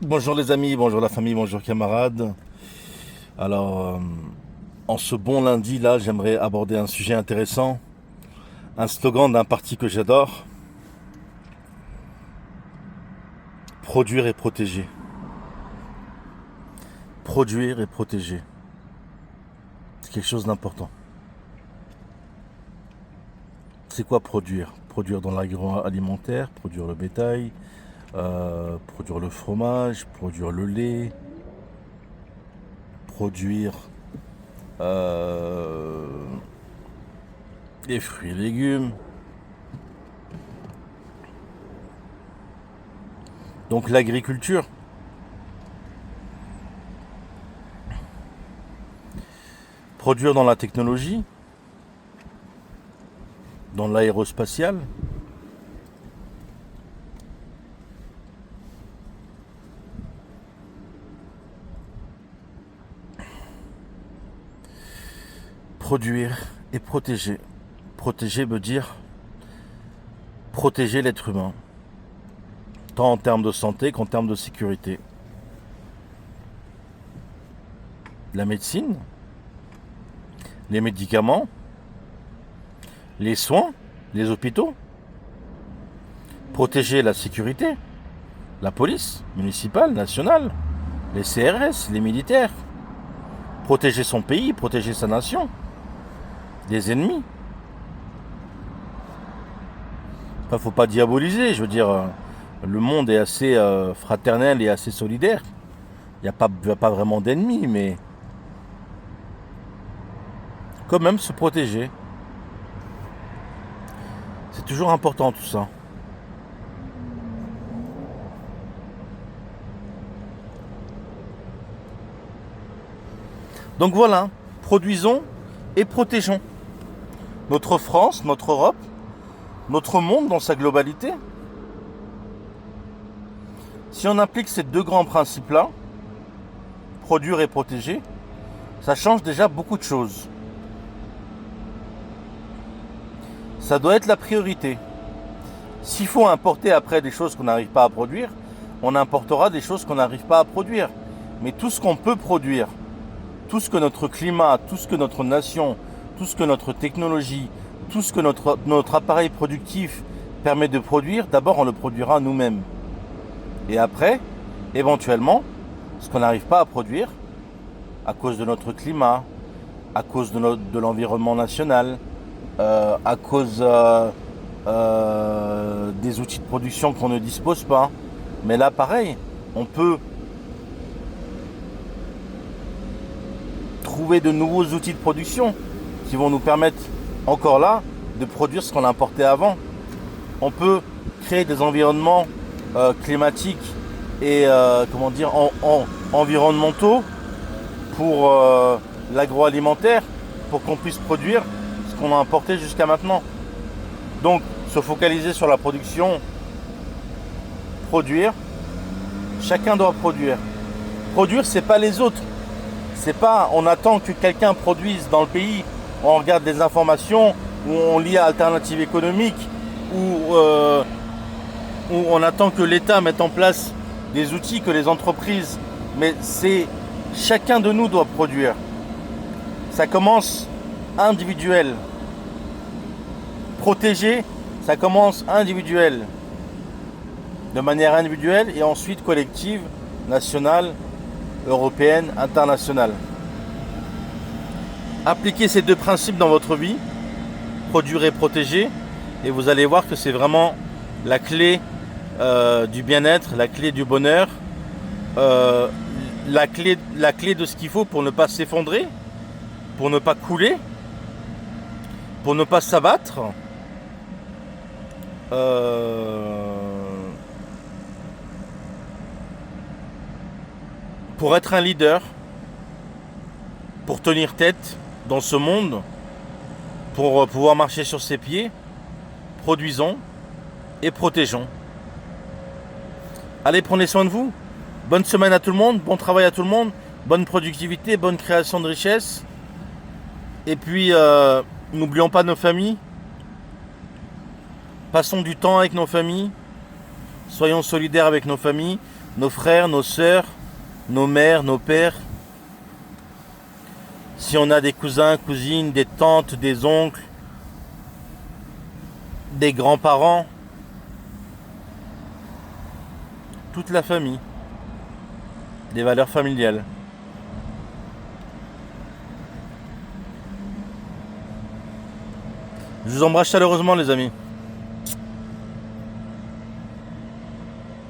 Bonjour les amis, bonjour la famille, bonjour camarades. Alors, en ce bon lundi là, j'aimerais aborder un sujet intéressant, un slogan d'un parti que j'adore, produire et protéger. Produire et protéger. C'est quelque chose d'important. C'est quoi produire? Produire dans l'agroalimentaire, produire le bétail, produire le fromage, produire le lait, produire euh, les fruits et légumes. Donc l'agriculture. Produire dans la technologie, dans l'aérospatial, produire et protéger. Protéger veut dire protéger l'être humain, tant en termes de santé qu'en termes de sécurité. La médecine, les médicaments, les soins, les hôpitaux. Protéger la sécurité, la police municipale, nationale, les CRS, les militaires. Protéger son pays, protéger sa nation des ennemis. Enfin, faut pas diaboliser, je veux dire, le monde est assez fraternel et assez solidaire. Il n'y a pas vraiment d'ennemis, mais quand même se protéger. C'est toujours important tout ça. Donc voilà, produisons et protégeons notre France, notre Europe, notre monde dans sa globalité. Si on applique ces deux grands principes-là, produire et protéger, ça change déjà beaucoup de choses. Ça doit être la priorité. S'il faut importer après des choses qu'on n'arrive pas à produire, on importera des choses qu'on n'arrive pas à produire. Mais tout ce qu'on peut produire, tout ce que notre climat, tout ce que notre nation, tout ce que notre technologie, tout ce que notre appareil productif permet de produire, d'abord on le produira nous-mêmes. Et après, éventuellement, ce qu'on n'arrive pas à produire, à cause de notre climat, à cause de l'environnement national, à cause des outils de production qu'on ne dispose pas. Mais là, pareil, on peut trouver de nouveaux outils de production qui vont nous permettre, encore là, de produire ce qu'on importait avant. On peut créer des environnements climatiques et environnementaux pour l'agroalimentaire, pour qu'on puisse produire ce qu'on a importé jusqu'à maintenant. Donc, se focaliser sur la production, produire. Chacun doit produire. Produire, c'est pas les autres. C'est pas, on attend que quelqu'un produise dans le pays. On regarde des informations, ou on lit Alternative économique, ou on attend que l'État mette en place des outils, que les entreprises. Mais c'est chacun de nous doit produire. Ça commence individuel. Protéger, ça commence individuel. De manière individuelle et ensuite collective, nationale, européenne, internationale. Appliquez ces deux principes dans votre vie, produire et protéger, et vous allez voir que c'est vraiment la clé du bien-être, la clé du bonheur, la clé de ce qu'il faut pour ne pas s'effondrer, pour ne pas couler, pour ne pas s'abattre. Pour être un leader, pour tenir tête dans ce monde, pour pouvoir marcher sur ses pieds, produisons et protégeons. Allez, prenez soin de vous. Bonne semaine à tout le monde, bon travail à tout le monde, bonne productivité, bonne création de richesse. Et puis, n'oublions pas nos familles. Passons du temps avec nos familles. Soyons solidaires avec nos familles. nos frères, nos sœurs, nos mères, nos pères. Si on a des cousins, cousines, des tantes, des oncles, des grands-parents, toute la famille, des valeurs familiales. Je vous embrasse chaleureusement les amis.